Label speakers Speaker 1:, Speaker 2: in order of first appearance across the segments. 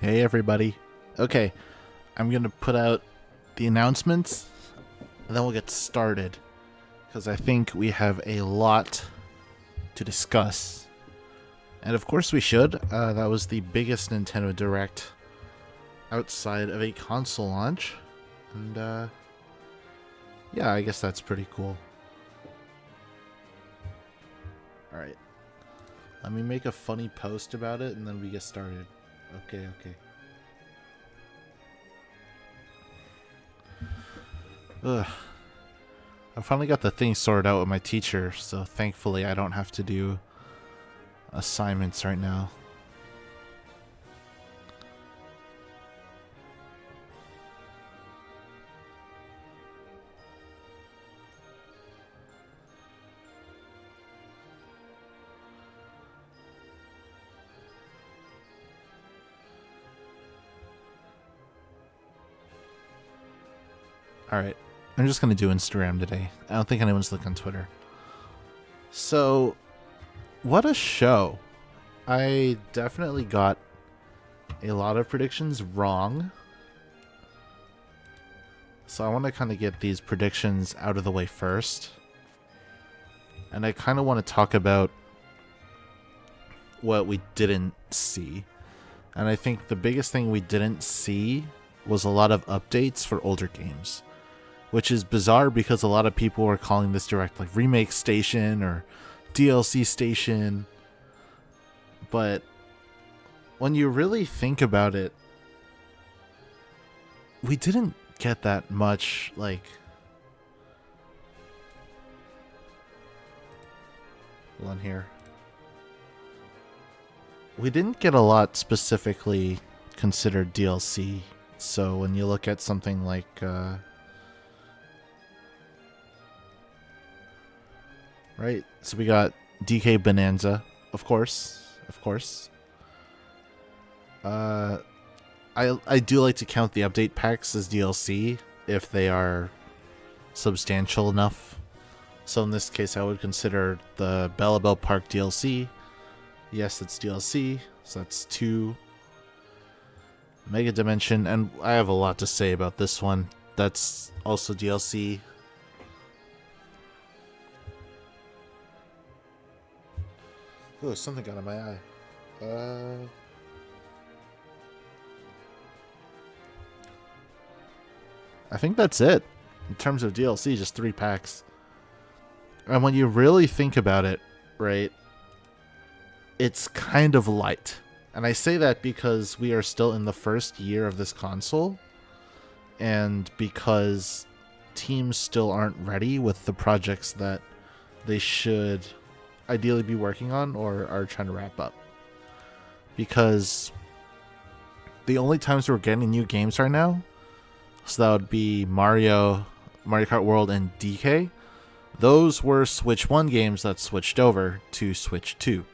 Speaker 1: Hey everybody. Okay, I'm gonna put out the announcements and then we'll get started because I think we have a lot to discuss. And of course we should. That was the biggest Nintendo Direct outside of a console launch. And yeah, I guess that's pretty cool. Alright. Let me make a funny post about it and then we get started. Okay. Ugh. I finally got the thing sorted out with my teacher, so thankfully I don't have to do assignments right now. Alright, I'm just gonna do Instagram today. I don't think anyone's looking on Twitter. So, what a show. I definitely got a lot of predictions wrong. So I want to kind of get these predictions out of the way first. And I kind of want to talk about what we didn't see. And I think the biggest thing we didn't see was a lot of updates for older games. Which is bizarre because a lot of people were calling this direct like Remake Station or DLC Station. But when you really think about it, we didn't get that much, like... Hold on here. We didn't get a lot specifically considered DLC. So when you look at something like... right, so we got DK Bonanza, of course. I do like to count the update packs as DLC if they are substantial enough. So in this case, I would consider the Bellabelle Park DLC. Yes, it's DLC, so that's 2. Mega Dimension, and I have a lot to say about this one. That's also DLC. Oh, something got in my eye. I think that's it. In terms of DLC, just 3 packs. And when you really think about it, right, it's kind of light. And I say that because we are still in the first year of this console. And because teams still aren't ready with the projects that they should ideally be working on or are trying to wrap up. Because the only times we're getting new games right now, so that would be Mario Kart World, and DK. Those were Switch 1 games that switched over to Switch 2.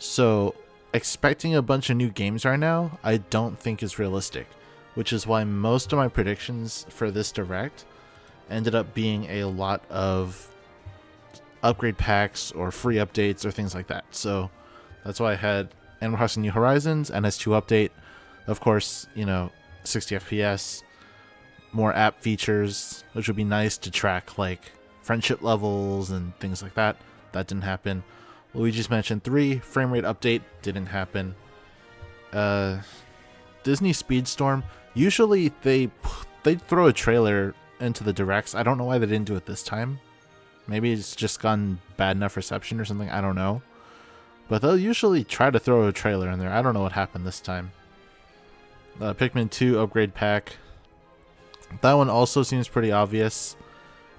Speaker 1: So expecting a bunch of new games right now, I don't think is realistic. Which is why most of my predictions for this Direct ended up being a lot of upgrade packs or free updates or things like that. So that's why I had Animal Crossing New Horizons, NS2 update, of course, 60 FPS, more app features, which would be nice to track like friendship levels and things like that. That didn't happen. Luigi's Mansion 3 frame rate update didn't happen. Disney Speedstorm, usually they throw a trailer into the directs. I don't know why they didn't do it this time. Maybe it's just gotten bad enough reception or something. I don't know. But they'll usually try to throw a trailer in there. I don't know what happened this time. Pikmin 2 upgrade pack. That one also seems pretty obvious.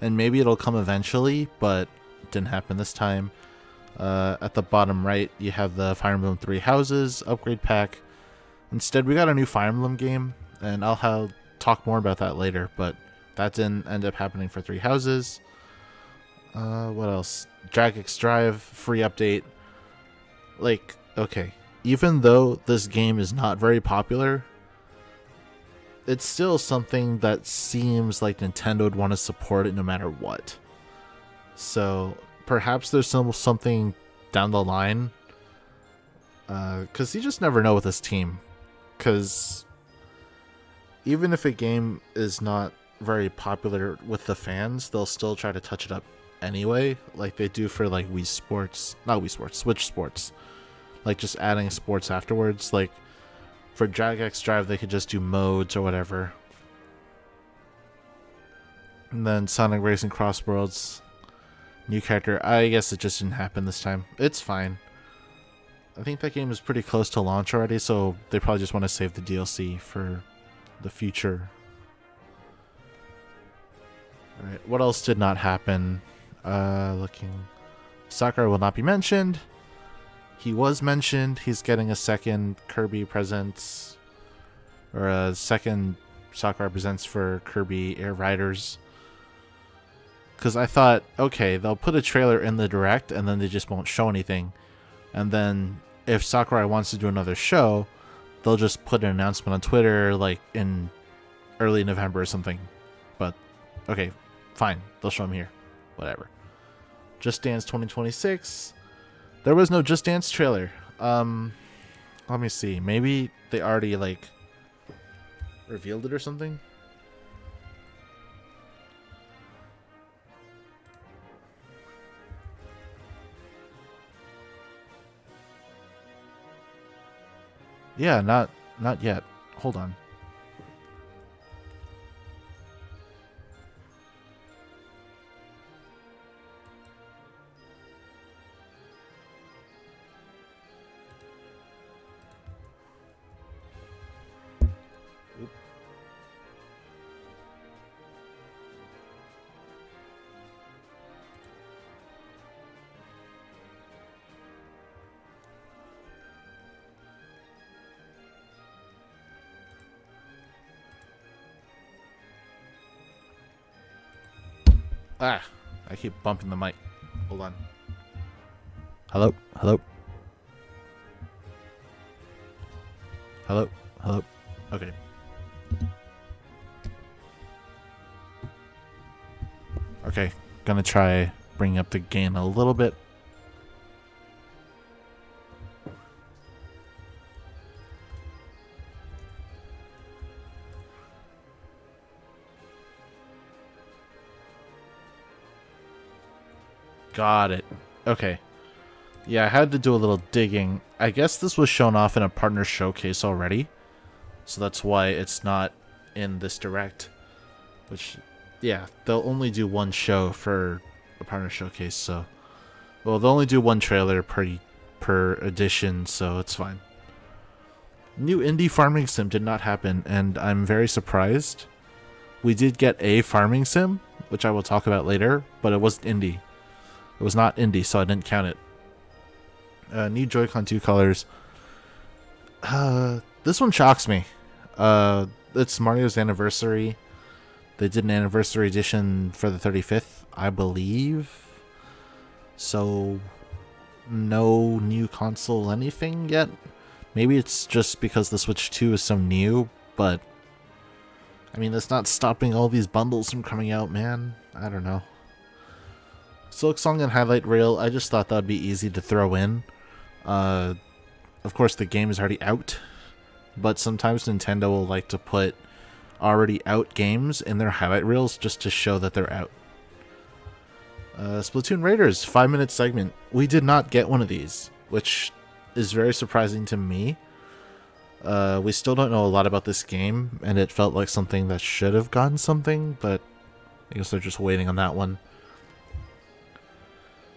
Speaker 1: And maybe it'll come eventually, but it didn't happen this time. At the bottom right, you have the Fire Emblem 3 Houses upgrade pack. Instead, we got a new Fire Emblem game, and I'll talk more about that later, but that didn't end up happening for 3 Houses. What else? Dragix Drive, free update. Like, okay, even though this game is not very popular, it's still something that seems like Nintendo would want to support it no matter what. So perhaps there's something down the line, because you just never know with this team. because even if a game is not very popular with the fans, they'll still try to touch it up anyway, like they do for like Switch Sports, like just adding sports afterwards. Like for Drag X Drive, they could just do modes or whatever. And then Sonic Racing Cross Worlds, new character. I guess it just didn't happen this time. It's fine. I think that game is pretty close to launch already, so they probably just want to save the DLC for the future. Alright, what else did not happen? Looking. Sakurai will not be mentioned. He was mentioned. He's getting a second Kirby presents, or a second Sakurai presents for Kirby Air Riders. Because I thought, okay, they'll put a trailer in the direct and then they just won't show anything. And then if Sakurai wants to do another show, they'll just put an announcement on Twitter like in early November or something. But okay, fine. They'll show him here. Whatever. Just Dance 2026. There was no Just Dance trailer. Let me see. Maybe they already like revealed it or something. Yeah, not yet. Hold on. Ah, I keep bumping the mic. Hold on. Hello? Hello? Hello? Hello? Okay. Okay, gonna try bringing up the gain a little bit. Got it. Okay. Yeah, I had to do a little digging. I guess this was shown off in a partner showcase already. So that's why it's not in this direct. Which, yeah, they'll only do one show for a partner showcase, so... Well, they'll only do one trailer per edition, so it's fine. New indie farming sim did not happen, and I'm very surprised. We did get a farming sim, which I will talk about later, but it wasn't indie. It was not indie, so I didn't count it. New Joy-Con 2 colors. This one shocks me. It's Mario's anniversary. They did an anniversary edition for the 35th, I believe. So, no new console anything yet. Maybe it's just because the Switch 2 is so new, but... I mean, that's not stopping all these bundles from coming out, man. I don't know. Silk Song and Highlight Reel, I just thought that would be easy to throw in. Of course, the game is already out, but sometimes Nintendo will like to put already out games in their highlight reels just to show that they're out. Splatoon Raiders, 5-minute segment. We did not get one of these, which is very surprising to me. We still don't know a lot about this game, and it felt like something that should have gotten something, but I guess they're just waiting on that one.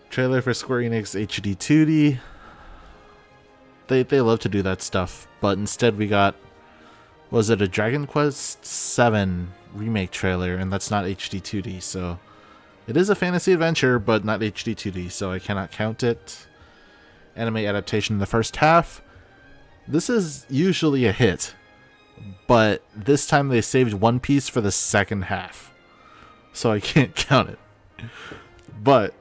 Speaker 1: Trailer for Square Enix HD 2D. They love to do that stuff, but instead we got, was it a Dragon Quest 7 remake trailer, and that's not HD 2D, so it is a fantasy adventure, but not HD 2D, so I cannot count it. Anime adaptation in the first half. This is usually a hit, but this time they saved One Piece for the second half, so I can't count it. But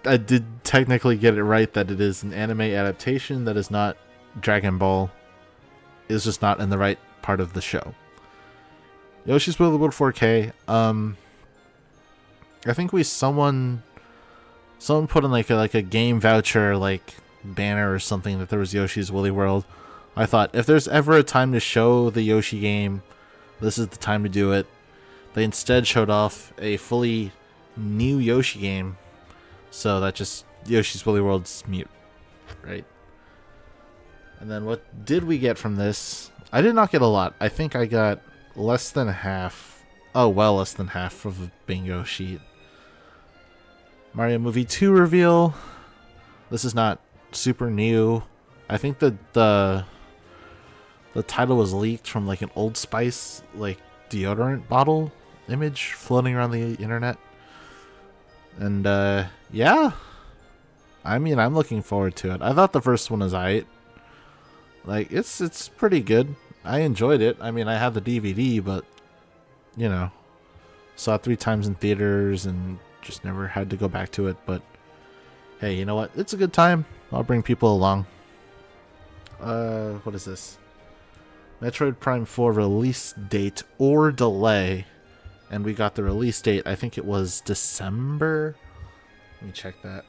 Speaker 1: I did technically get it right that it is an anime adaptation that is not Dragon Ball. It's just not in the right part of the show. Yoshi's Woolly World 4K. I think someone put in like a game voucher like banner or something that there was Yoshi's Woolly World I thought if there's ever a time to show the Yoshi game, this is the time to do it. They instead showed off a fully new Yoshi game, so that just Yoshi's Woolly World's mute, right? And then what did we get from this? I did not get a lot. I think I got less than half. Oh, well, less than half of a bingo sheet. Mario Movie 2 reveal. This is not super new. I think that the title was leaked from like an Old Spice like deodorant bottle image floating around the internet. And yeah. I mean, I'm looking forward to it. I thought the first one was aight. Like it's pretty good. I enjoyed it. I mean, I have the DVD, but you know, saw it 3 times in theaters and just never had to go back to it. But hey, you know what? It's a good time. I'll bring people along. What is this? Metroid Prime 4 release date or delay. And we got the release date. I think it was December. Let me check that.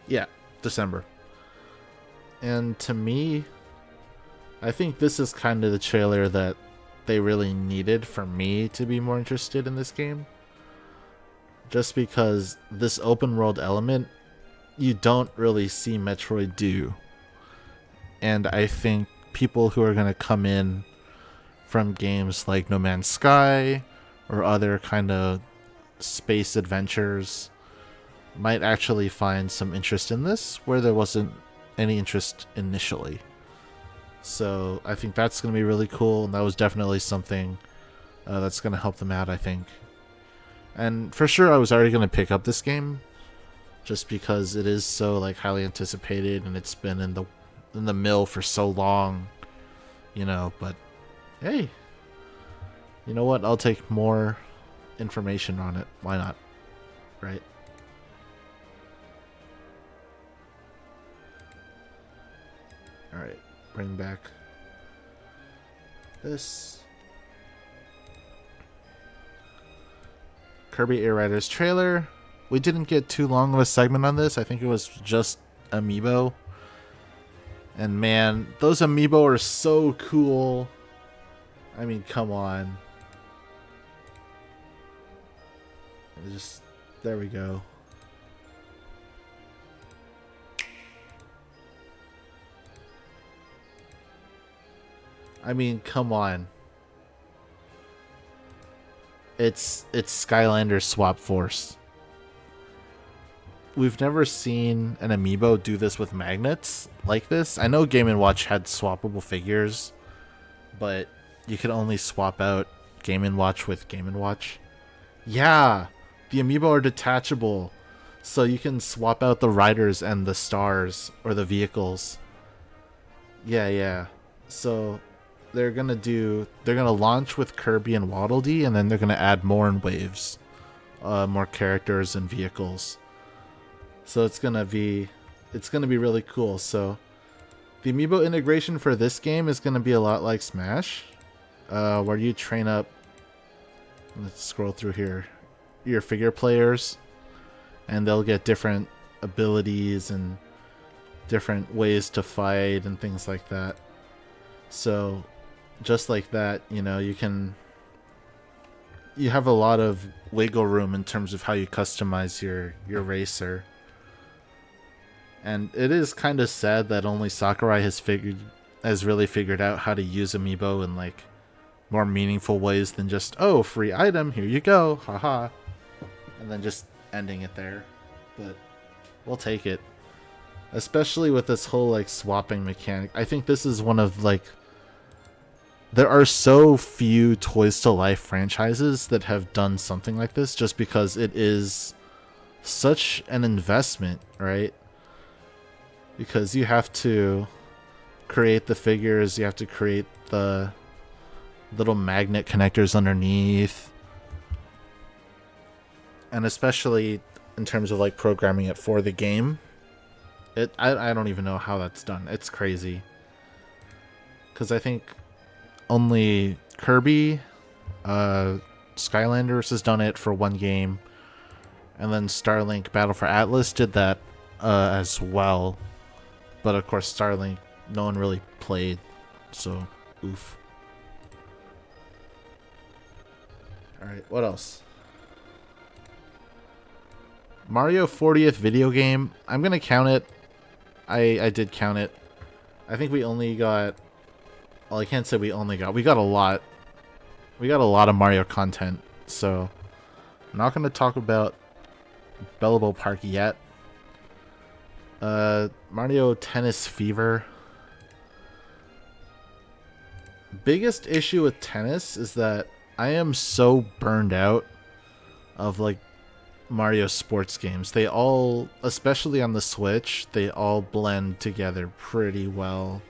Speaker 1: Yeah, December. And to me, I think this is kind of the trailer that they really needed for me to be more interested in this game. Just because this open world element, you don't really see Metroid do. And I think people who are going to come in from games like No Man's Sky or other kind of space adventures might actually find some interest in this where there wasn't any interest initially. So I think that's going to be really cool, and that was definitely something that's going to help them out, I think. And for sure I was already going to pick up this game just because it is so like highly anticipated and it's been in the mill for so long, you know, but hey, you know what? I'll take more information on it. Why not? Right? Alright, bring back this. Kirby Air Riders trailer. We didn't get too long of a segment on this. I think it was just amiibo. And man, those amiibo are so cool. I mean, come on. Just, there we go. I mean, come on. It's Skylander Swap Force. We've never seen an amiibo do this with magnets like this. I know Game & Watch had swappable figures, but you could only swap out Game & Watch with Game & Watch. Yeah, the amiibo are detachable, so you can swap out the riders and the stars or the vehicles. Yeah. So they're gonna launch with Kirby and Waddle Dee, and then they're gonna add more in waves, more characters and vehicles. So it's gonna be really cool. So the amiibo integration for this game is gonna be a lot like Smash, where you train up. Let's scroll through here. Your figure players, and they'll get different abilities and different ways to fight and things like that. So just like that, you know, you have a lot of wiggle room in terms of how you customize your racer. And it is kind of sad that only Sakurai has really figured out how to use amiibo in like more meaningful ways than just, oh, free item, here you go, haha, and then just ending it there. But we'll take it, especially with this whole like swapping mechanic. I think this is one of like, there are so few Toys to Life franchises that have done something like this, just because it is such an investment, right? Because you have to create the figures, you have to create the little magnet connectors underneath. And especially in terms of like programming it for the game, I don't even know how that's done. It's crazy. Because I think only Kirby, Skylanders has done it for one game, and then Starlink Battle for Atlas did that as well. But of course, Starlink, no one really played, so oof. Alright, what else? Mario 40th video game. I'm gonna count it. I did count it. I think we only got... Well, I can't say we only got... We got a lot. We got a lot of Mario content, so... I'm not gonna talk about Bellable Park yet. Mario Tennis Fever. Biggest issue with tennis is that I am so burned out of like Mario sports games. They all, especially on the Switch, they all blend together pretty well.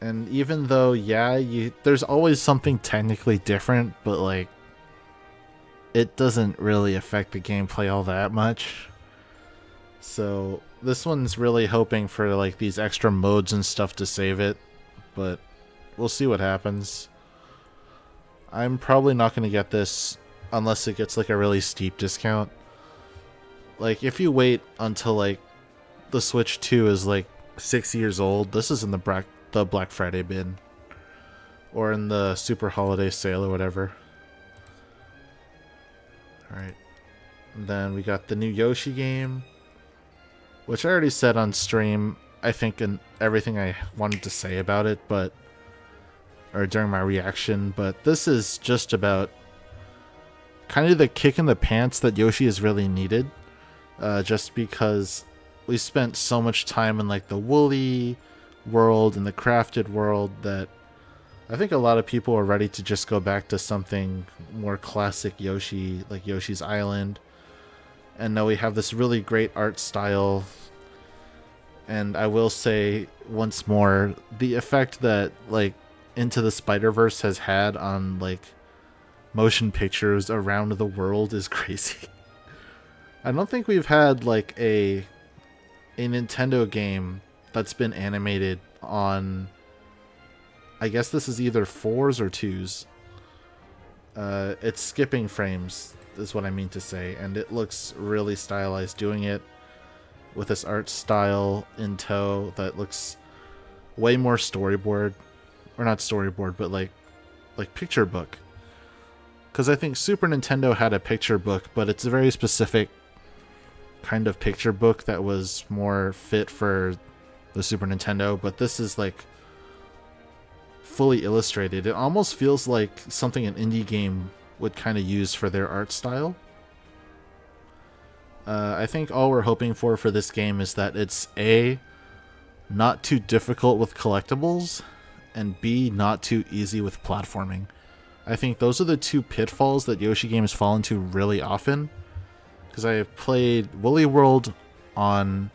Speaker 1: And even though, yeah, there's always something technically different, but like it doesn't really affect the gameplay all that much. So this one's really hoping for like these extra modes and stuff to save it, but we'll see what happens. I'm probably not going to get this unless it gets like a really steep discount. Like if you wait until like the Switch 2 is like 6 years old, this is in the Black Friday bin or in the Super Holiday Sale or whatever. Alright. Then we got the new Yoshi game, which I already said on stream, I think, in everything I wanted to say about it, but... or during my reaction, but this is just about kind of the kick in the pants that Yoshi has really needed. Just because we spent so much time in like the Woolly world and the Crafted world that I think a lot of people are ready to just go back to something more classic Yoshi, like Yoshi's Island. And now we have this really great art style. And I will say once more, the effect that like Into the Spider-Verse has had on like motion pictures around the world is crazy. I don't think we've had like a Nintendo game that's been animated on, I guess this is either 4s or 2s. It's skipping frames is what I mean to say, and it looks really stylized doing it with this art style in tow that looks way more storyboard, or not storyboard, but like picture book. Because I think Super Nintendo had a picture book, but it's a very specific kind of picture book that was more fit for the Super Nintendo, but this is like fully illustrated. It almost feels like something an indie game would kind of use for their art style. I think all we're hoping for this game is that it's A, not too difficult with collectibles, and B, not too easy with platforming. I think those are the two pitfalls that Yoshi games fall into really often. Because I played Woolly World on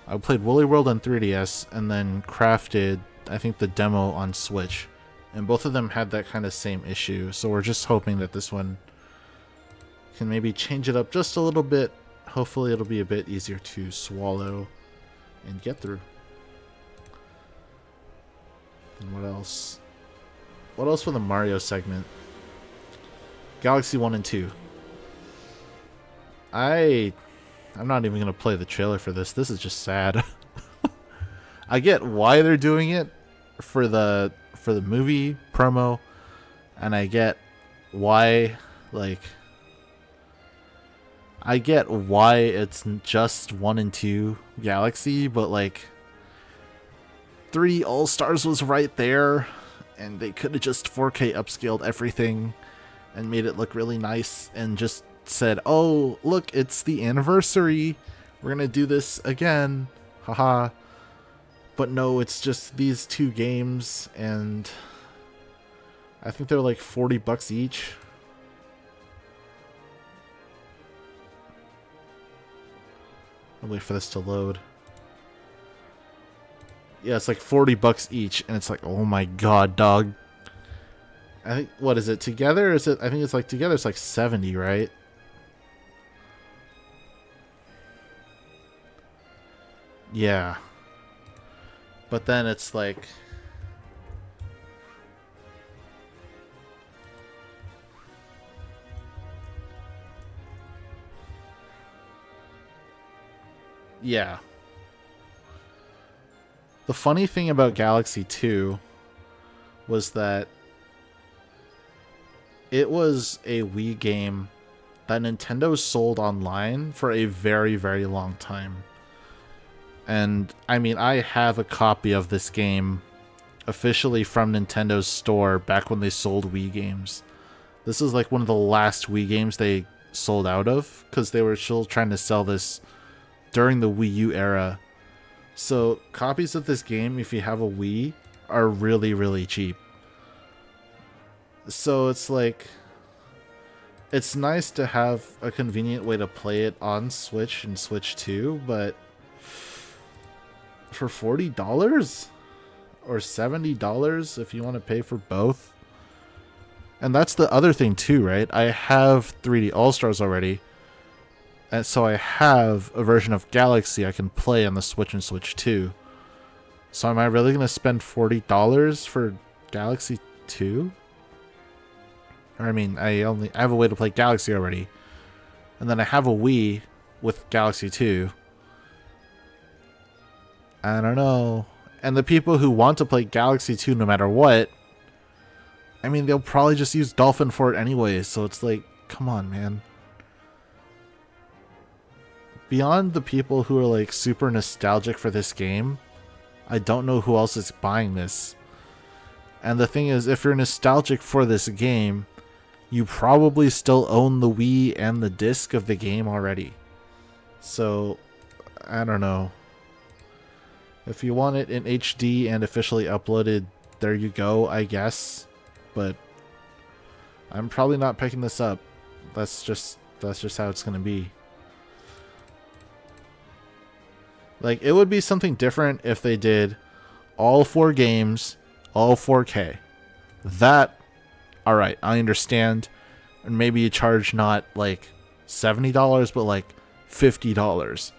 Speaker 1: 3DS and then Crafted, I think, the demo on Switch. And both of them had that kind of same issue. So we're just hoping that this one can maybe change it up just a little bit. Hopefully it'll be a bit easier to swallow and get through. And what else? What else for the Mario segment? Galaxy 1 and 2. I'm not even going to play the trailer for this. This is just sad. I get why they're doing it for the movie promo, and I get why, like, I get why it's just 1 and 2 Galaxy, but like 3 All-Stars was right there, and they could have just 4K upscaled everything and made it look really nice and just said, oh, look, it's the anniversary. We're going to do this again. Haha. But no, it's just these 2 games, and I think they're like $40 each. I'll wait for this to load. Yeah, it's like $40 each, and it's like, oh my god, dog. I think, what is it together? Is it? I think it's like together. It's like 70, right? Yeah. But then it's like, yeah. The funny thing about Galaxy 2 was that it was a Wii game that Nintendo sold online for a very, very long time. And I mean, I have a copy of this game officially from Nintendo's store back when they sold Wii games. This is like one of the last Wii games they sold out of because they were still trying to sell this during the Wii U era. So copies of this game, if you have a Wii, are really, really cheap. So it's like, it's nice to have a convenient way to play it on Switch and Switch 2, but for $40 or $70 if you want to pay for both. And that's the other thing too, right? I have 3D All-Stars already, and so I have a version of Galaxy I can play on the Switch and Switch 2. So am I really going to spend $40 for Galaxy 2? I mean, I have a way to play Galaxy already. And then I have a Wii with Galaxy 2. I don't know. And the people who want to play Galaxy 2 no matter what, I mean, they'll probably just use Dolphin for it anyway. So it's like, come on, man. Beyond the people who are like super nostalgic for this game, I don't know who else is buying this. And the thing is, if you're nostalgic for this game, you probably still own the Wii and the disc of the game already. So, I don't know. If you want it in HD and officially uploaded, there you go, I guess. But I'm probably not picking this up. That's just how it's gonna be. Like, it would be something different if they did all 4 games, all 4K. That, alright, I understand. And maybe you charge not like $70, but like $50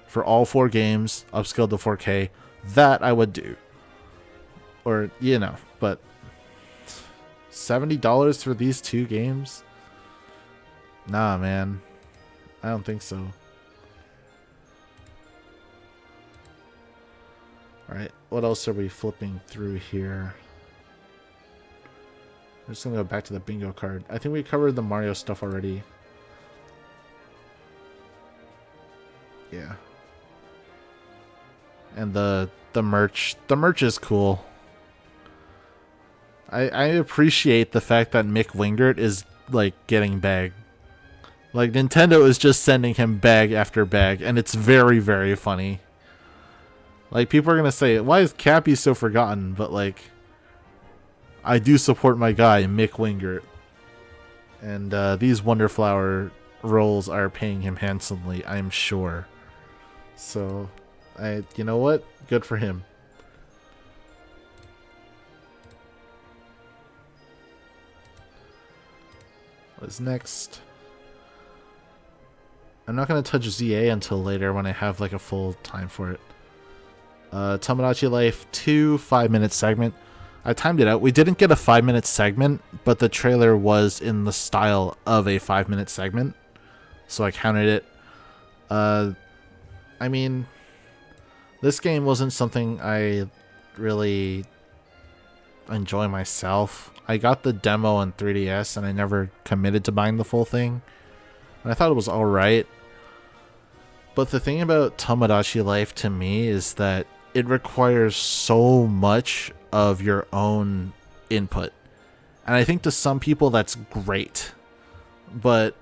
Speaker 1: for all 4 games, upscaled to 4K. That I would do. Or, you know, but $70 for these 2 games? Nah, man. I don't think so. Alright, what else are we flipping through here? I'm just gonna go back to the bingo card. I think we covered the Mario stuff already. Yeah. And the merch. The merch is cool. I appreciate the fact that Mick Wingert is like getting bag. Like, Nintendo is just sending him bag after bag, and it's very, very funny. Like, people are gonna say, why is Cappy so forgotten? But like, I do support my guy, Mick Wingert. And these Wonderflower rolls are paying him handsomely, I'm sure. So, you know what? Good for him. What's next? I'm not going to touch ZA until later when I have like a full time for it. Tomodachi Life 2 5-minute segment. I timed it out. We didn't get a 5-minute segment, but the trailer was in the style of a 5-minute segment. So I counted it. I mean, this game wasn't something I really enjoy myself. I got the demo on 3DS and I never committed to buying the full thing. And I thought it was alright. But the thing about Tomodachi Life to me is that it requires so much of your own input. And I think to some people that's great. But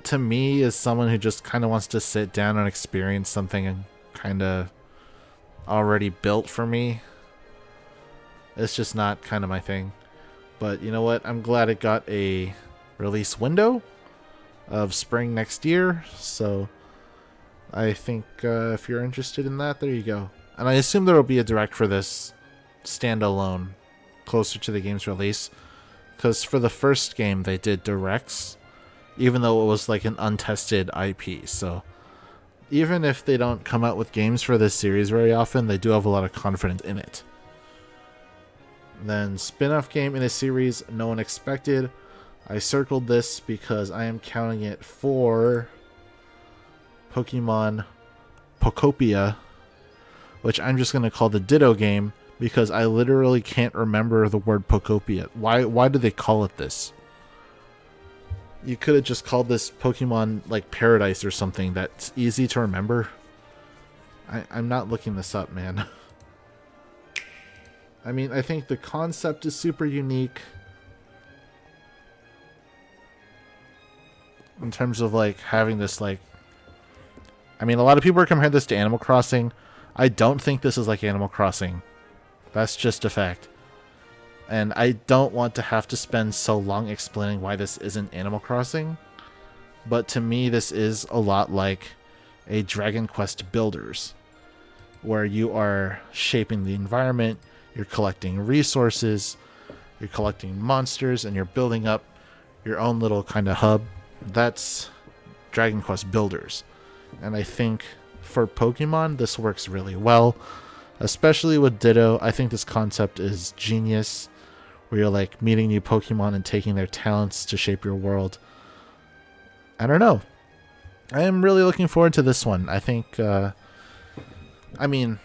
Speaker 1: to me, as someone who just kind of wants to sit down and experience something kind of already built for me, it's just not kind of my thing. But you know what? I'm glad it got a release window of spring next year. So I think if you're interested in that, there you go. and I assume there will be a direct for this standalone closer to the game's release, because for the first game they did directs, even though it was like an untested IP. So even if they don't come out with games for this series very often, they do have a lot of confidence in it. Then spin-off game in a series no one expected. I circled this because I am counting it for Pokemon Pokopia, which I'm just going to call the Ditto game because I literally can't remember the word Pokopia. Why do they call it this? You could have just called this Pokemon like Paradise or something that's easy to remember. I'm not looking this up, man. I mean, I think the concept is super unique in terms of like having this like, I mean, a lot of people are comparing this to Animal Crossing. I don't think this is like Animal Crossing. That's just a fact. And I don't want to have to spend so long explaining why this isn't Animal Crossing. But to me, this is a lot like a Dragon Quest Builders, where you are shaping the environment, you're collecting resources, you're collecting monsters, and you're building up your own little kind of hub. That's Dragon Quest Builders. And I think for Pokemon, this works really well. Especially with Ditto, I think this concept is genius. Where you're like meeting new Pokemon and taking their talents to shape your world. I don't know. I am really looking forward to this one. I think, I mean,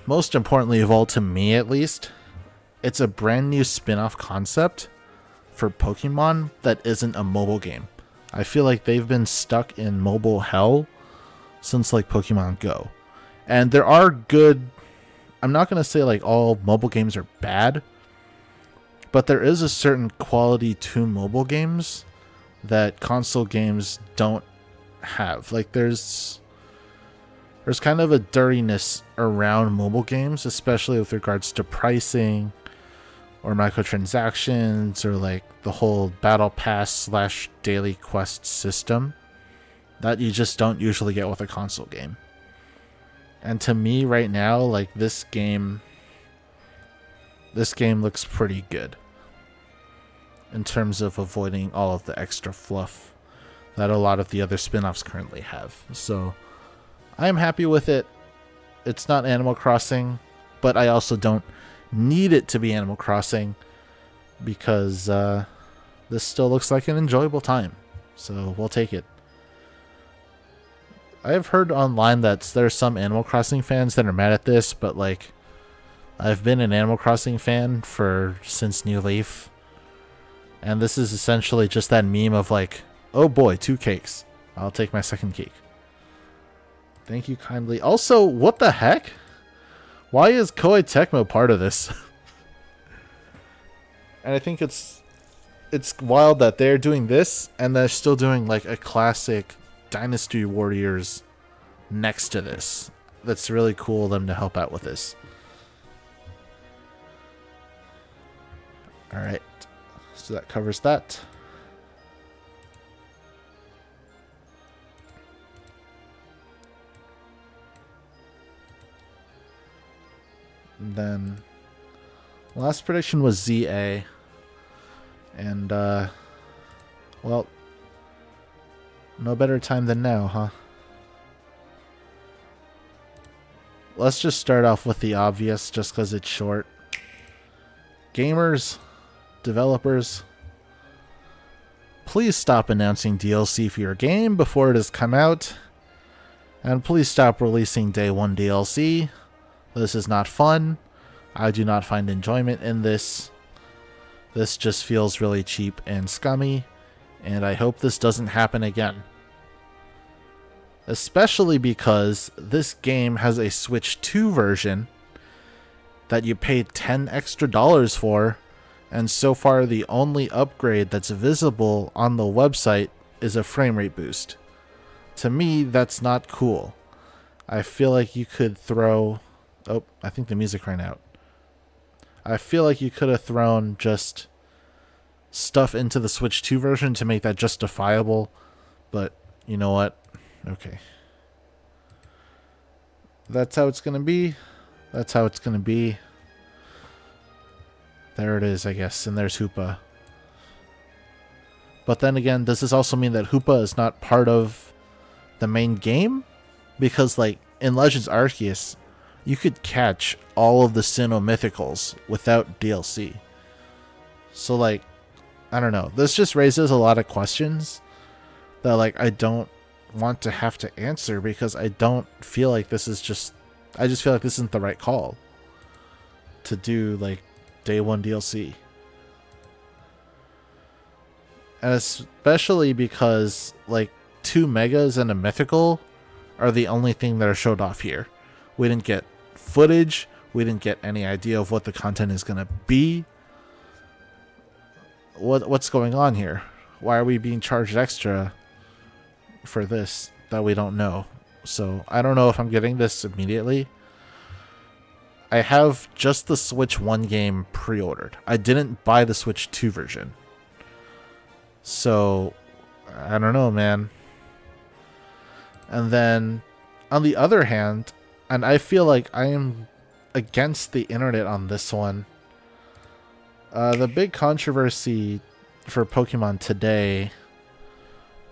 Speaker 1: most importantly of all to me at least, it's a brand new spin-off concept for Pokemon that isn't a mobile game. I feel like they've been stuck in mobile hell since like Pokemon Go. And there are good, I'm not going to say like all mobile games are bad, but there is a certain quality to mobile games that console games don't have. Like there's kind of a dirtiness around mobile games, especially with regards to pricing or microtransactions or like the whole battle pass / daily quest system that you just don't usually get with a console game. And to me right now, like this game looks pretty good in terms of avoiding all of the extra fluff that a lot of the other spin-offs currently have. So I'm happy with it. It's not Animal Crossing, but I also don't need it to be Animal Crossing because this still looks like an enjoyable time. So we'll take it. I've heard online that there's some Animal Crossing fans that are mad at this, but like I've been an Animal Crossing fan since New Leaf. And this is essentially just that meme of like, oh boy, 2 cakes. I'll take my second cake. Thank you kindly. Also, what the heck? Why is Koei Tecmo part of this? And I think it's wild that they're doing this and they're still doing like a classic Dynasty Warriors next to this. That's really cool of them to help out with this. Alright. So that covers that. And then last prediction was ZA. And well, no better time than now, huh? Let's just start off with the obvious just because it's short. Gamers, developers, please stop announcing DLC for your game before it has come out. And please stop releasing day 1 DLC. This is not fun. I do not find enjoyment in this. This just feels really cheap and scummy, and I hope this doesn't happen again. Especially because this game has a Switch 2 version that you paid $10 extra for, and so far the only upgrade that's visible on the website is a frame rate boost. To me, that's not cool. I feel like you could throw... Oh, I think the music ran out. I feel like you could have thrown just stuff into the Switch 2 version to make that justifiable, but you know what? Okay. That's how it's going to be. That's how it's going to be. There it is, I guess. And there's Hoopa. But then again, does this also mean that Hoopa is not part of the main game? Because, like, in Legends Arceus, you could catch all of the Sinnoh Mythicals without DLC. So, like, I don't know. This just raises a lot of questions that, like, I don't want to have to answer because I don't feel like this is just... I just feel like this isn't the right call to do, like, day one DLC. And especially because, like, 2 Megas and a Mythical are the only thing that are showed off here. We didn't get footage. We didn't get any idea of what the content is going to be. What's going on here? Why are we being charged extra for this that we don't know? So I don't know if I'm getting this immediately. I have just the Switch 1 game pre-ordered. I didn't buy the Switch 2 version. So I don't know, man. And then on the other hand, and I feel like I am against the internet on this one. The big controversy for Pokemon today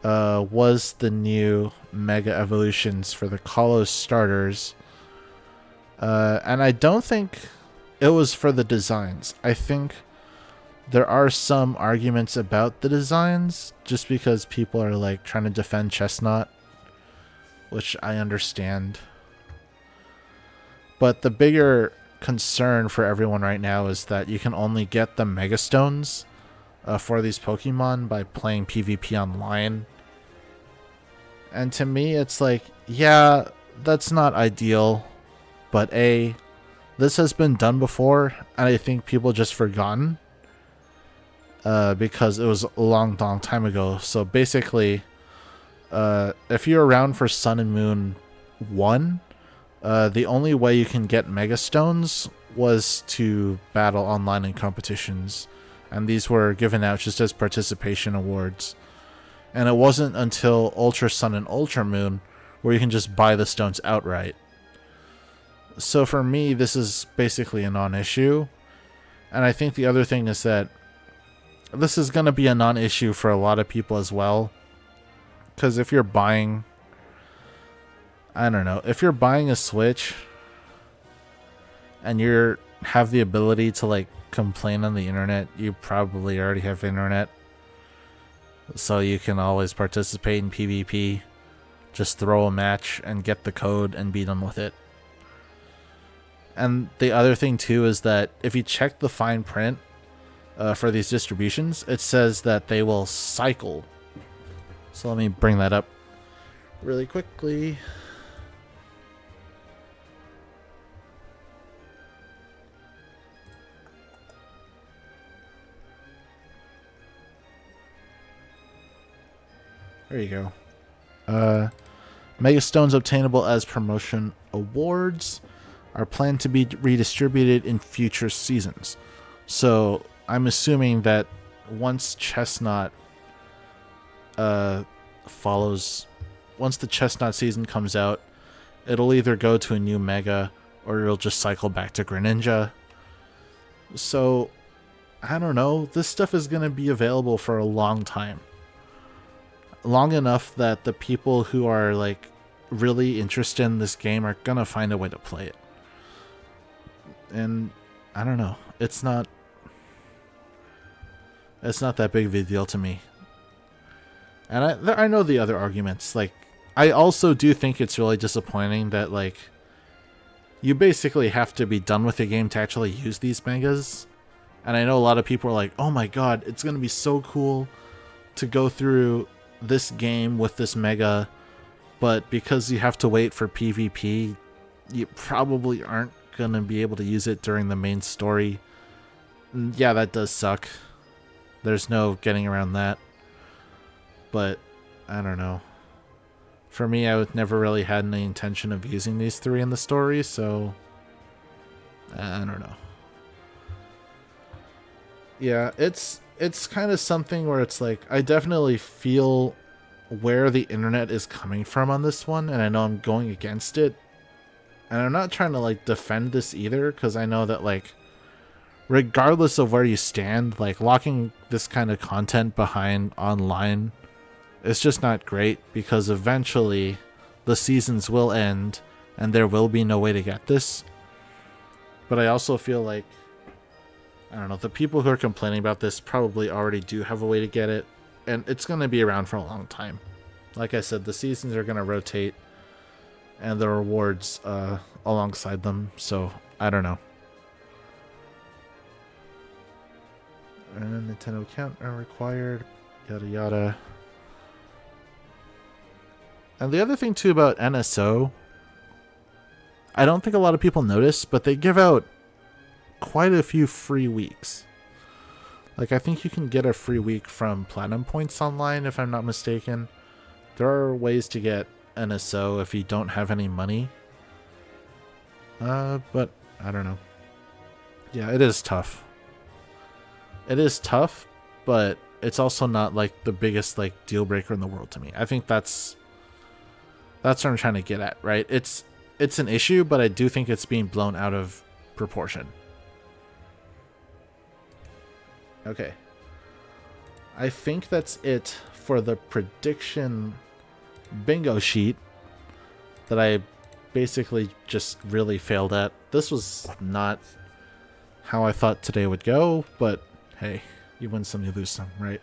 Speaker 1: was the new Mega Evolutions for the Kalos starters. And I don't think it was for the designs. I think there are some arguments about the designs just because people are like trying to defend Chestnut, which I understand. But the bigger concern for everyone right now is that you can only get the Mega Stones for these Pokemon by playing PvP online. And to me, it's like, yeah, that's not ideal. But A, this has been done before, and I think people just forgotten. Because it was a long time ago. So basically, if you're around for Sun and Moon 1, the only way you can get Mega Stones was to battle online in competitions. And these were given out just as participation awards. And it wasn't until Ultra Sun and Ultra Moon where you can just buy the stones outright. So for me, this is basically a non-issue. And I think the other thing is that this is going to be a non-issue for a lot of people as well. Because if you're buying... I don't know. If you're buying a Switch and you have the ability to, like, complain on the internet, you probably already have internet. So you can always participate in PvP. Just throw a match and get the code and be done with it. And the other thing, too, is that if you check the fine print for these distributions, it says that they will cycle. So let me bring that up really quickly. There you go. Mega Stones obtainable as promotion awards are planned to be redistributed in future seasons. So I'm assuming that once Chestnut once the Chestnut season comes out, it'll either go to a new Mega or it'll just cycle back to Greninja. So I don't know. This stuff is going to be available for a long time. Long enough that the people who are like really interested in this game are gonna find a way to play it. And I don't know, it's not that big of a deal to me. And I know the other arguments. Like, I also do think it's really disappointing that, like, you basically have to be done with the game to actually use these megas. And I know a lot of people are like, oh my god, it's gonna be so cool to go through this game with this mega, but because you have to wait for PvP, you probably aren't gonna be able to use it during the main story. And yeah, that does suck. There's no getting around that. But I don't know. For me, I never really had any intention of using these 3 in the story, so I don't know. Yeah, it's kind of something where it's like, I definitely feel where the internet is coming from on this one, and I know I'm going against it, And I'm not trying to like defend this either, because I know that like regardless of where you stand, like locking this kind of content behind online is just not great, because eventually the seasons will end and there will be no way to get this. But I also feel like, I don't know, the people who are complaining about this probably already do have a way to get it, and it's going to be around for a long time. Like I said, the seasons are going to rotate and the rewards alongside them, so I don't know. And Nintendo account are required, yada yada. And the other thing too about NSO, I don't think a lot of people notice, but they give out quite a few free weeks. Like, I think you can get a free week from Platinum Points Online, if I'm not mistaken. There are ways to get NSO if you don't have any money. But I don't know. Yeah, it is tough. It is tough, but it's also not like the biggest like deal breaker in the world to me. I think that's what I'm trying to get at, right? It's an issue, but I do think it's being blown out of proportion. Okay. I think that's it for the prediction bingo sheet that I basically just really failed at. This was not how I thought today would go, but hey, you win some, you lose some, right?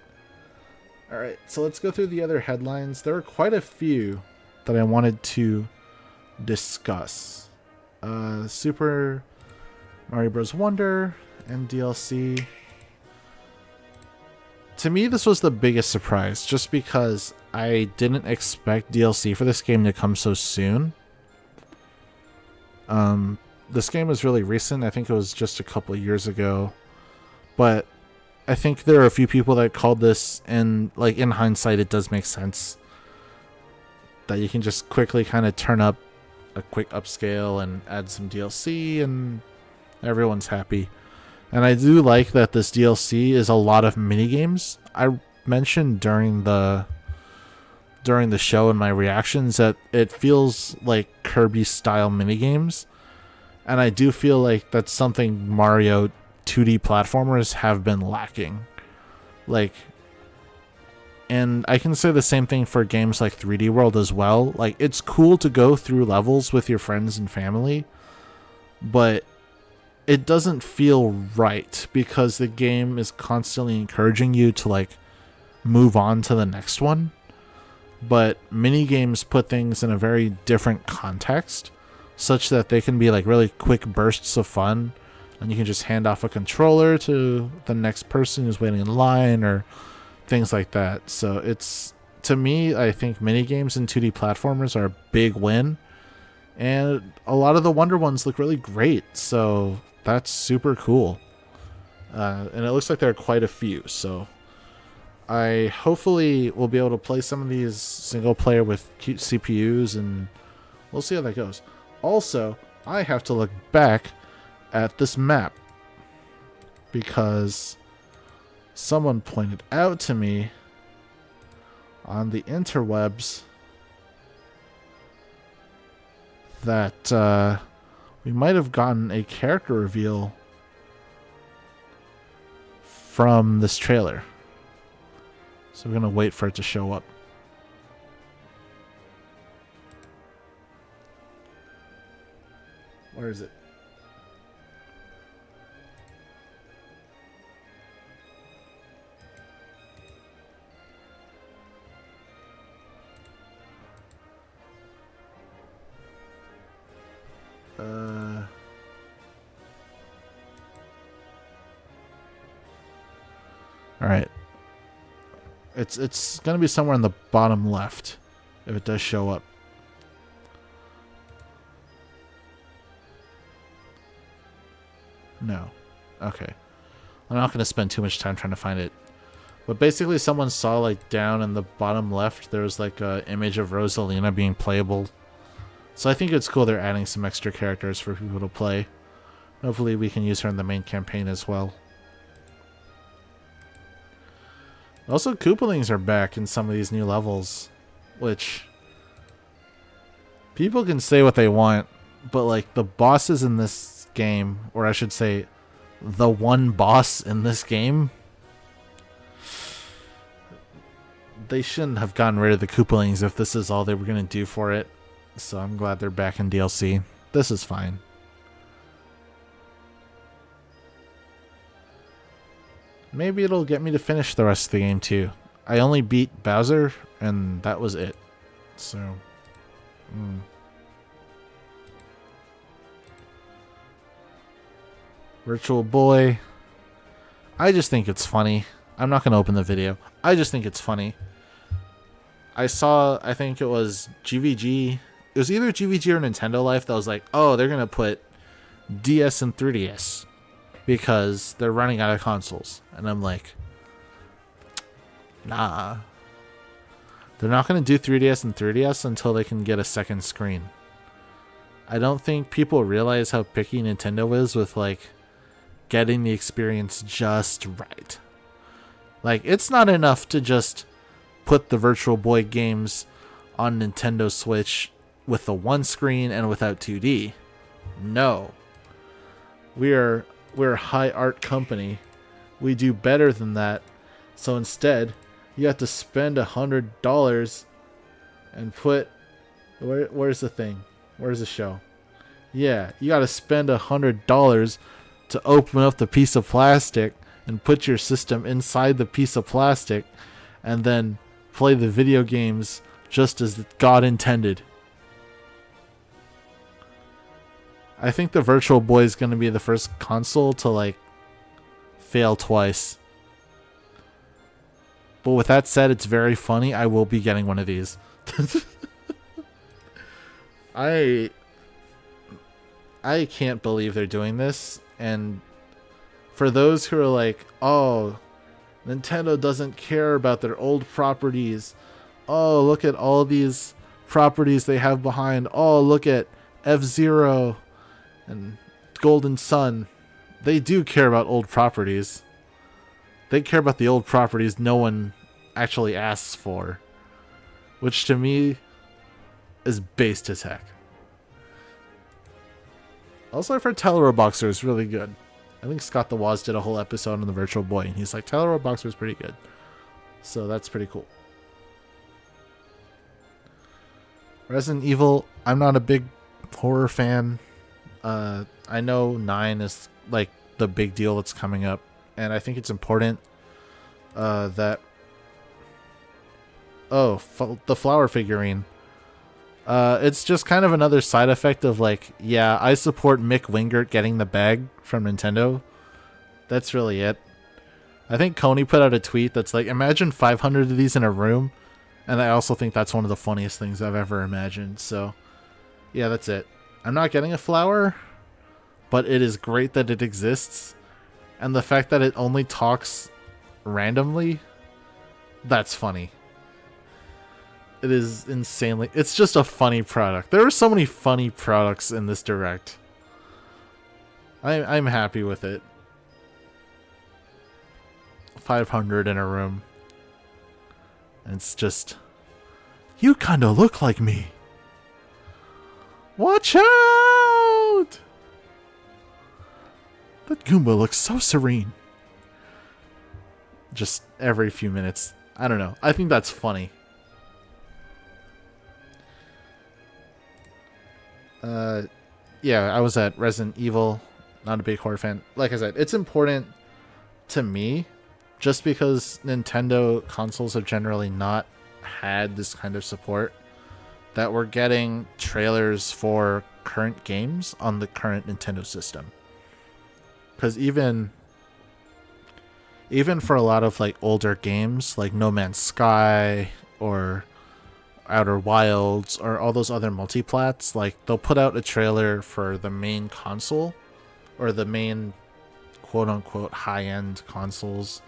Speaker 1: Alright, so let's go through the other headlines. There are quite a few that I wanted to discuss. Super Mario Bros. Wonder and DLC. To me, this was the biggest surprise, just because I didn't expect DLC for this game to come so soon. This game was really recent. I think it was just a couple of years ago. But I think there are a few people that called this, and like in hindsight, it does make sense that you can just quickly kind of turn up a quick upscale and add some DLC and everyone's happy. And I do like that this DLC is a lot of minigames. I mentioned during the show in my reactions that it feels like Kirby style minigames. And I do feel like that's something Mario 2D platformers have been lacking. Like, and I can say the same thing for games like 3D World as well. Like, it's cool to go through levels with your friends and family, but it doesn't feel right because the game is constantly encouraging you to like move on to the next one. But mini games put things in a very different context, such that they can be like really quick bursts of fun, and you can just hand off a controller to the next person who's waiting in line or things like that. So it's, to me, I think mini games and 2D platformers are a big win, and a lot of the Wonder ones look really great, so that's super cool. And it looks like there are quite a few, so I hopefully will be able to play some of these single player with cute CPUs, and we'll see how that goes. Also, I have to look back at this map because someone pointed out to me on the interwebs that we might have gotten a character reveal from this trailer. So we're going to wait for it to show up. Where is it? All right. It's going to be somewhere in the bottom left if it does show up. No. Okay. I'm not going to spend too much time trying to find it. But basically someone saw like down in the bottom left there's like an image of Rosalina being playable. So I think it's cool they're adding some extra characters for people to play. Hopefully we can use her in the main campaign as well. Also, Koopalings are back in some of these new levels, which people can say what they want. but like the bosses in this game, or I should say the one boss in this game, they shouldn't have gotten rid of the Koopalings if this is all they were going to do for it. So I'm glad they're back in DLC. This is fine. Maybe it'll get me to finish the rest of the game too. I only beat Bowser, and that was it. So... Virtual Boy. I just think it's funny. I'm not going to open the video. I just think it's funny. I think it was GVG. It was either GVG or Nintendo Life that was like, oh, they're going to put DS and 3DS because they're running out of consoles. And I'm like, nah. They're not going to do 3DS and 3DS until they can get a second screen. I don't think people realize how picky Nintendo is with, like, getting the experience just right. Like, it's not enough to just put the Virtual Boy games on Nintendo Switch with the one screen and without 2D. No. We're a high art company. We do better than that. So instead, you have to spend $100 and put... Where's the thing? Where's the show? Yeah, you got to spend $100 to open up the piece of plastic and put your system inside the piece of plastic and then play the video games just as God intended. I think the Virtual Boy is going to be the first console to, like, fail twice. But with that said, it's very funny. I will be getting one of these. I can't believe they're doing this. And for those who are like, oh, Nintendo doesn't care about their old properties. Oh, look at all these properties they have behind. Oh, look at F-Zero and Golden Sun. They do care about old properties. They care about the old properties no one actually asks for. Which to me is based as heck. Also, I've heard Tellero Boxer is really good. I think Scott the Woz did a whole episode on the Virtual Boy, and he's like, Tellero Boxer is pretty good. So that's pretty cool. Resident Evil, I'm not a big horror fan. I know 9 is like the big deal that's coming up, and I think it's important that... Oh, the flower figurine. It's just kind of another side effect of like, yeah, I support Mick Wingert getting the bag from Nintendo. That's really it. I think Coney put out a tweet that's like, imagine 500 of these in a room. And I also think that's one of the funniest things I've ever imagined. So, yeah, that's it. I'm not getting a flower, but it is great that it exists. And the fact that it only talks randomly, that's funny. It is insanely... It's just a funny product. There are so many funny products in this Direct. I'm happy with it. 500 in a room. And it's just... You kinda look like me. Watch out! That Goomba looks so serene. Just every few minutes. I don't know. I think that's funny. Yeah, I was at Resident Evil. Not a big horror fan. Like I said, it's important to me just because Nintendo consoles have generally not had this kind of support, that we're getting trailers for current games on the current Nintendo system. Because even for a lot of like older games like No Man's Sky or Outer Wilds or all those other multiplats, like they'll put out a trailer for the main console or the main quote-unquote high-end consoles,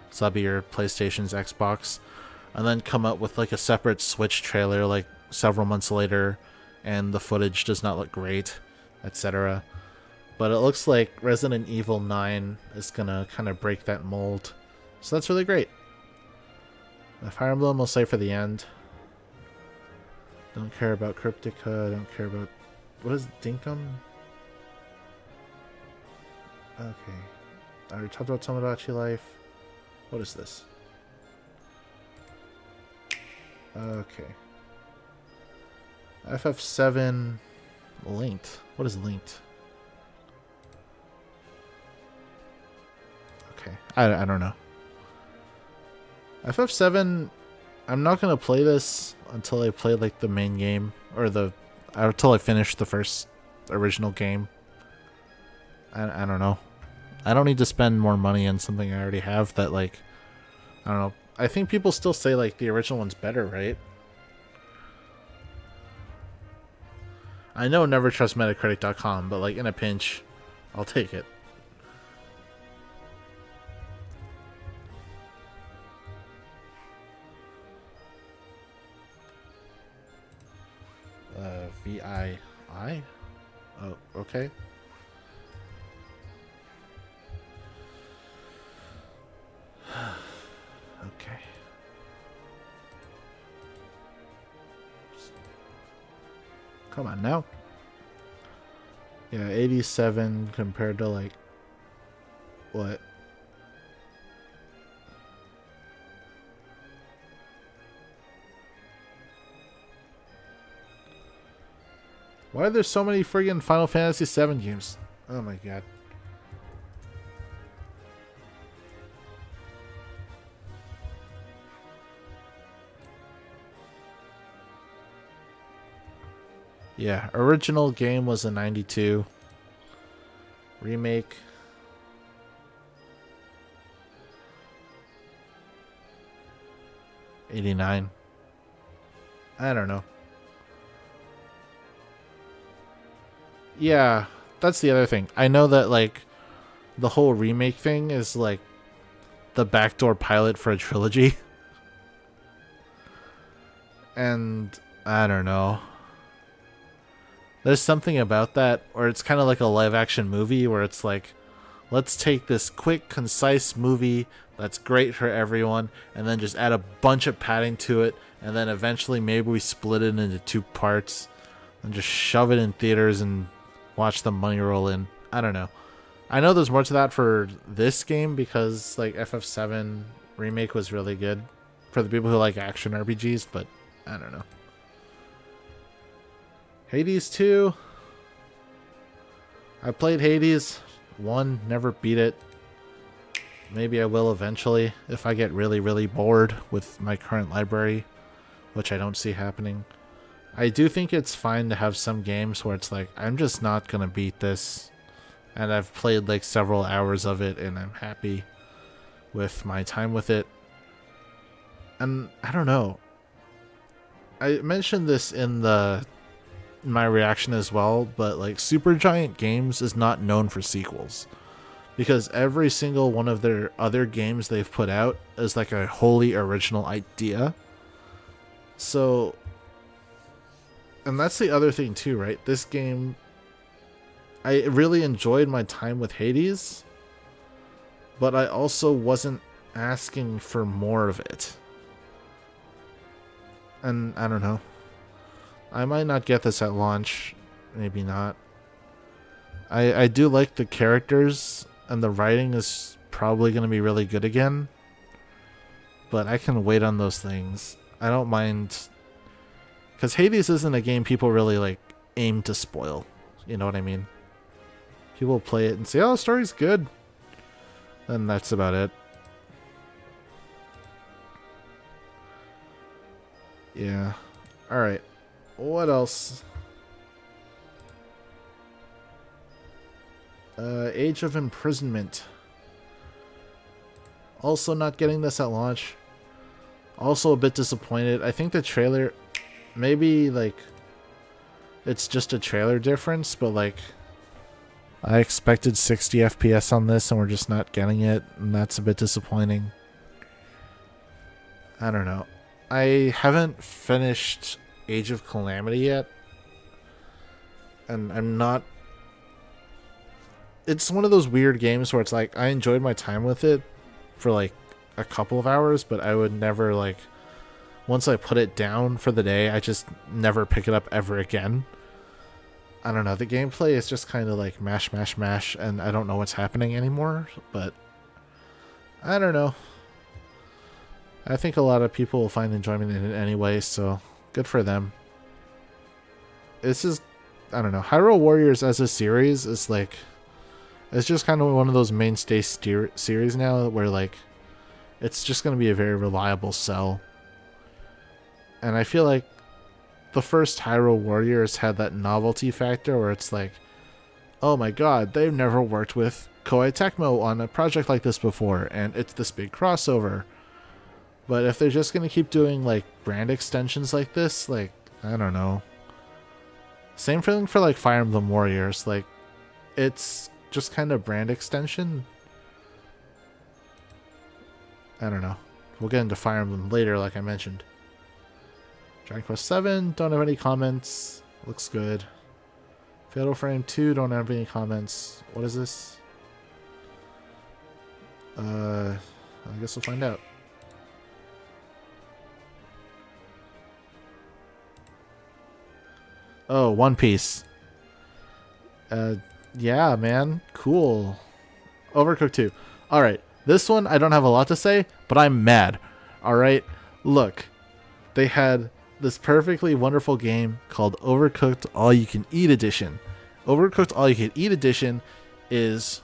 Speaker 1: so that'd be your PlayStation's, Xbox, and then come up with like a separate Switch trailer like several months later and the footage does not look great, etc. But it looks like Resident Evil 9 is gonna kind of break that mold, so that's really great. The Fire Emblem we'll save for the end. Don't care about Cryptica, don't care about What is Dinkum? Okay. I already talked about Tomodachi Life. What is this? Okay. FF7 linked. What is linked? Okay. I don't know. FF7, I'm not going to play this until I play like the main game or until I finish the first original game. I don't know. I don't need to spend more money on something I already have that like I don't know. I think people still say like the original one's better, right? I know never trust Metacritic.com, but like in a pinch, I'll take it. VII? Oh, okay. Okay. Come on now. Yeah, 87 compared to like what? Why are there so many friggin' Final Fantasy VII games? Oh my god. Yeah, original game was a 92. Remake. '89. I don't know. Yeah, that's the other thing. I know that like the whole remake thing is like the backdoor pilot for a trilogy. And I don't know. There's something about that where it's kind of like a live action movie where it's like, let's take this quick, concise movie that's great for everyone and then just add a bunch of padding to it. And then eventually maybe we split it into 2 parts and just shove it in theaters and watch the money roll in. I don't know. I know there's more to that for this game because like FF7 remake was really good for the people who like action RPGs, but I don't know. Hades 2. I played Hades 1, never beat it. Maybe I will eventually if I get really, really bored with my current library, which I don't see happening. I do think it's fine to have some games where it's like, I'm just not going to beat this. And I've played like several hours of it and I'm happy with my time with it. And I don't know. I mentioned this in my reaction as well, but like Supergiant Games is not known for sequels. Because every single one of their other games they've put out is like a wholly original idea. So, and that's the other thing too, right? This game, I really enjoyed my time with Hades, but I also wasn't asking for more of it. And I don't know. I might not get this at launch. Maybe not. I do like the characters, and the writing is probably going to be really good again. But I can wait on those things. I don't mind. Because Hades isn't a game people really like aim to spoil. You know what I mean? People play it and say, oh, the story's good. And that's about it. Yeah. Alright. What else? Age of Imprisonment. Also not getting this at launch. Also a bit disappointed. I think the trailer, maybe like it's just a trailer difference, but like I expected 60 FPS on this and we're just not getting it, and that's a bit disappointing. I don't know. I haven't finished Age of Calamity yet, and I'm not. It's one of those weird games where it's like I enjoyed my time with it for like a couple of hours, but I would never like, once I put it down for the day, I just never pick it up ever again. I don't know. The gameplay is just kind of like mash, mash, mash, and I don't know what's happening anymore. But I don't know. I think a lot of people will find enjoyment in it anyway, so good for them. This is, I don't know. Hyrule Warriors as a series is like, it's just kind of one of those mainstay series now where like, it's just going to be a very reliable sell. And I feel like the first Hyrule Warriors had that novelty factor where it's like, oh my god, they've never worked with Koei Tecmo on a project like this before, and it's this big crossover. But if they're just going to keep doing like brand extensions like this, like, I don't know. Same feeling for like Fire Emblem Warriors, like, it's just kind of brand extension. I don't know. We'll get into Fire Emblem later, like I mentioned. Dragon Quest 7, don't have any comments. Looks good. Fatal Frame 2, don't have any comments. What is this? I guess we'll find out. Oh, One Piece. Yeah, man. Cool. Overcooked 2. Alright. This one, I don't have a lot to say, but I'm mad. Alright? Look. They had this perfectly wonderful game called Overcooked All You Can Eat Edition. Overcooked All You Can Eat Edition is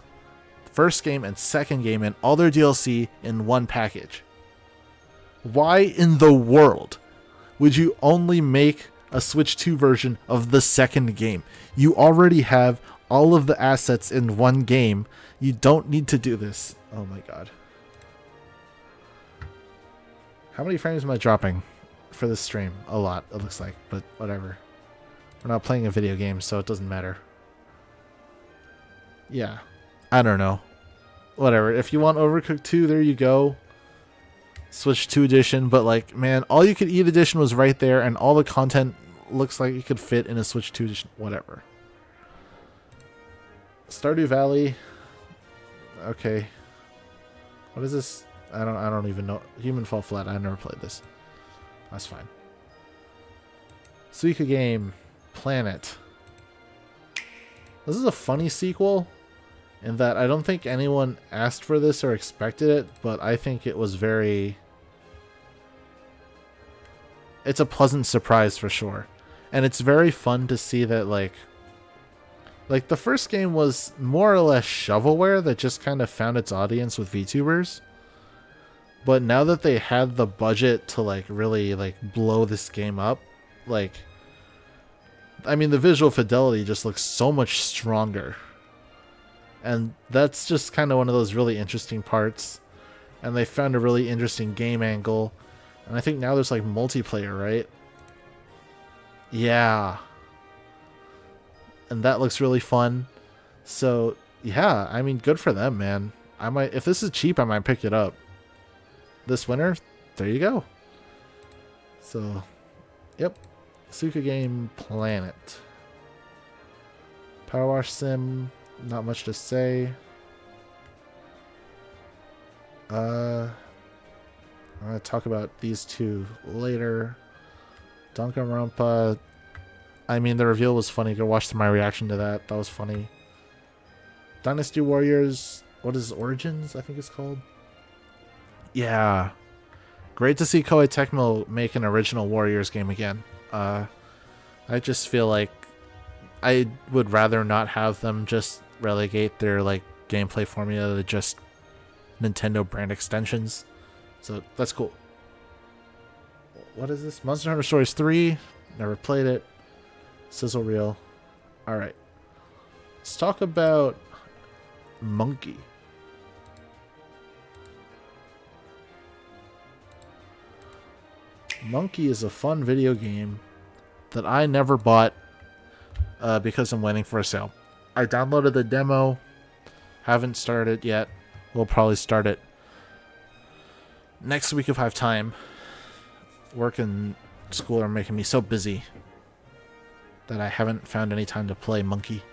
Speaker 1: first game and second game and all their DLC in one package. Why in the world would you only make a Switch 2 version of the second game? You already have all of the assets in one game. You don't need to do this. Oh my god. How many frames am I dropping for this stream? A lot, it looks like, but whatever. We're not playing a video game, so it doesn't matter. Yeah. I don't know. Whatever. If you want Overcooked 2, there you go. Switch 2 edition, but like, man, all you could eat edition was right there, and all the content looks like it could fit in a Switch 2 edition. Whatever. Stardew Valley. Okay. What is this? I don't even know. Human Fall Flat. I never played this. That's fine. Suika Game. Planet. This is a funny sequel in that I don't think anyone asked for this or expected it, but I think it was very... It's a pleasant surprise for sure. And it's very fun to see that, like the first game was more or less shovelware that just kind of found its audience with VTubers. But now that they had the budget to like really like blow this game up, like, I mean, the visual fidelity just looks so much stronger. And that's just kind of one of those really interesting parts. And they found a really interesting game angle. And I think now there's like multiplayer, right? Yeah. And that looks really fun. So, yeah, I mean, good for them, man. I might, if this is cheap, I might pick it up. This winter, there you go. So, yep. Suika Game Planet. Power Wash Sim, not much to say. I'm going to talk about these two later. Danganronpa. I mean, the reveal was funny. Go watch my reaction to that. That was funny. Dynasty Warriors. What is Origins? I think it's called. Yeah. Great to see Koei Tecmo make an original Warriors game again. I just feel like I would rather not have them just relegate their like gameplay formula to just Nintendo brand extensions. So that's cool. What is this? Monster Hunter Stories 3. Never played it. Sizzle Reel. Alright. Let's talk about Monkey. Monkey is a fun video game that I never bought because I'm waiting for a sale. I downloaded the demo. Haven't started it yet. We'll probably start it next week if I have time. Work and school are making me so busy that I haven't found any time to play Monkey.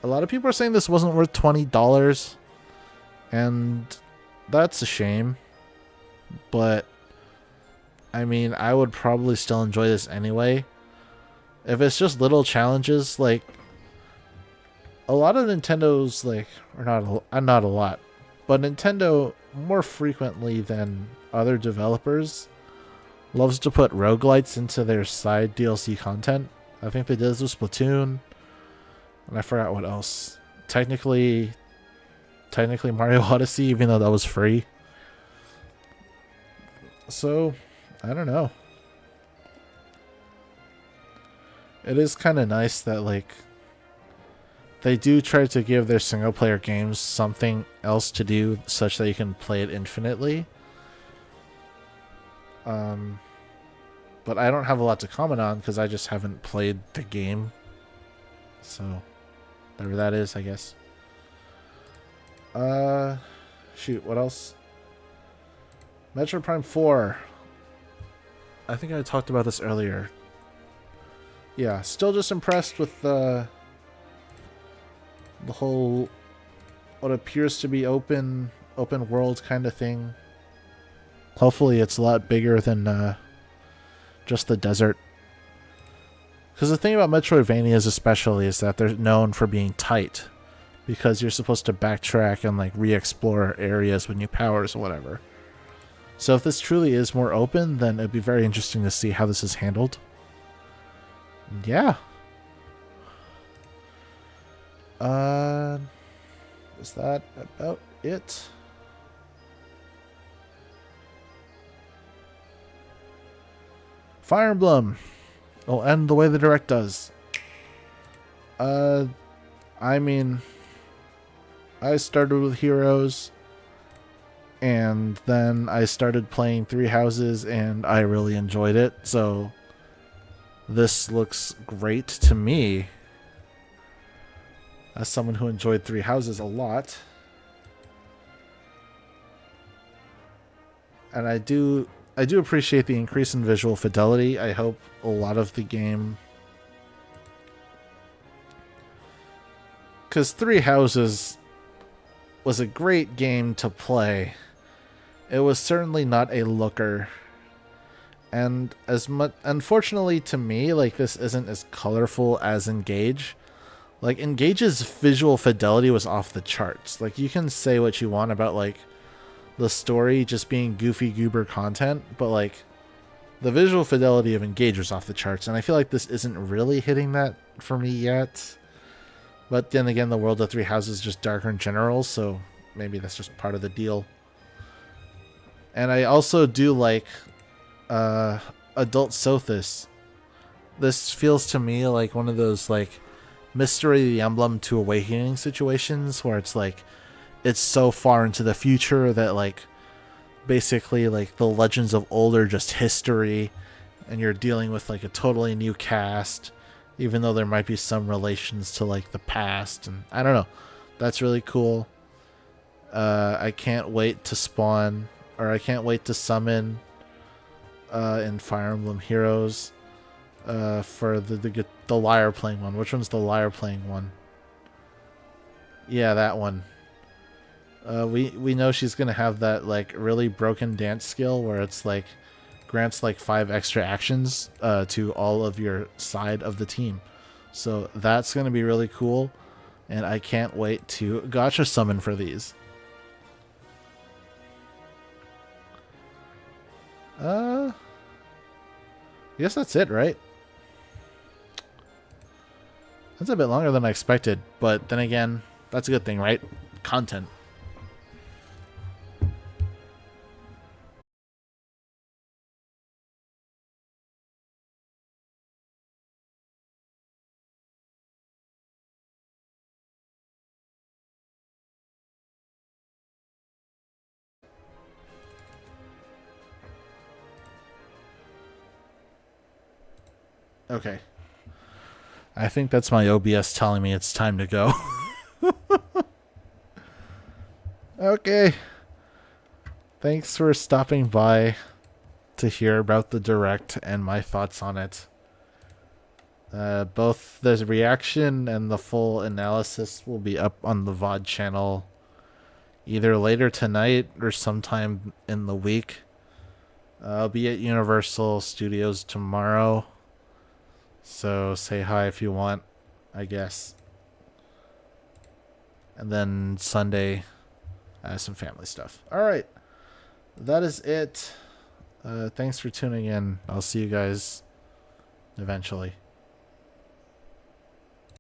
Speaker 1: A lot of people are saying this wasn't worth $20, and that's a shame. But I mean, I would probably still enjoy this anyway. If it's just little challenges, like a lot of Nintendo's like, or not a lot, but Nintendo more frequently than other developers loves to put roguelites into their side DLC content. I think they did this with Splatoon, and I forgot what else. Technically Mario Odyssey, even though that was free. So, I don't know. It is kind of nice that, like, they do try to give their single player games something else to do such that you can play it infinitely. But I don't have a lot to comment on because I just haven't played the game. So, whatever that is, I guess. Shoot, what else? Metroid Prime 4. I think I talked about this earlier. Yeah, still just impressed with the whole what appears to be open world kind of thing. Hopefully it's a lot bigger than just the desert. Because the thing about Metroidvanias especially is that they're known for being tight. Because you're supposed to backtrack and like re-explore areas with new powers or whatever. So if this truly is more open, then it'd be very interesting to see how this is handled. Yeah. Is that about it? Fire Emblem. Oh, and the way the Direct does. I mean, I started with Heroes, and then I started playing Three Houses, and I really enjoyed it, so this looks great to me. As someone who enjoyed Three Houses a lot. And I do appreciate the increase in visual fidelity. I hope a lot of the game, because Three Houses was a great game to play. It was certainly not a looker. And as much, unfortunately to me, like, this isn't as colorful as Engage. Like, Engage's visual fidelity was off the charts. Like, you can say what you want about, like, the story just being goofy goober content, but, like, the visual fidelity of Engage was off the charts, and I feel like this isn't really hitting that for me yet. But then again, the world of Three Houses is just darker in general, so maybe that's just part of the deal. And I also do like Adult Sothis. This feels to me like one of those, like, Mystery of the Emblem to Awakening situations where it's like it's so far into the future that, like, basically, like, the legends of old are just history, and you're dealing with, like, a totally new cast, even though there might be some relations to, like, the past. And I don't know, that's really cool. I can't wait to spawn, or I can't wait to summon in Fire Emblem Heroes for the lyre playing one. Which one's the lyre playing one? Yeah, that one. We know she's gonna have that, like, really broken dance skill where it's like grants like 5 extra actions to all of your side of the team. So that's gonna be really cool, and I can't wait to gacha summon for these. I guess that's it, right? That's a bit longer than I expected, but then again, that's a good thing, right? Content. Okay. I think that's my OBS telling me it's time to go. Okay. Thanks for stopping by to hear about the Direct and my thoughts on it. Both the reaction and the full analysis will be up on the VOD channel either later tonight or sometime in the week. I'll be at Universal Studios tomorrow, So say hi if you want, I guess. And then Sunday, some family stuff. All right. That is it. Thanks for tuning in. I'll see you guys eventually.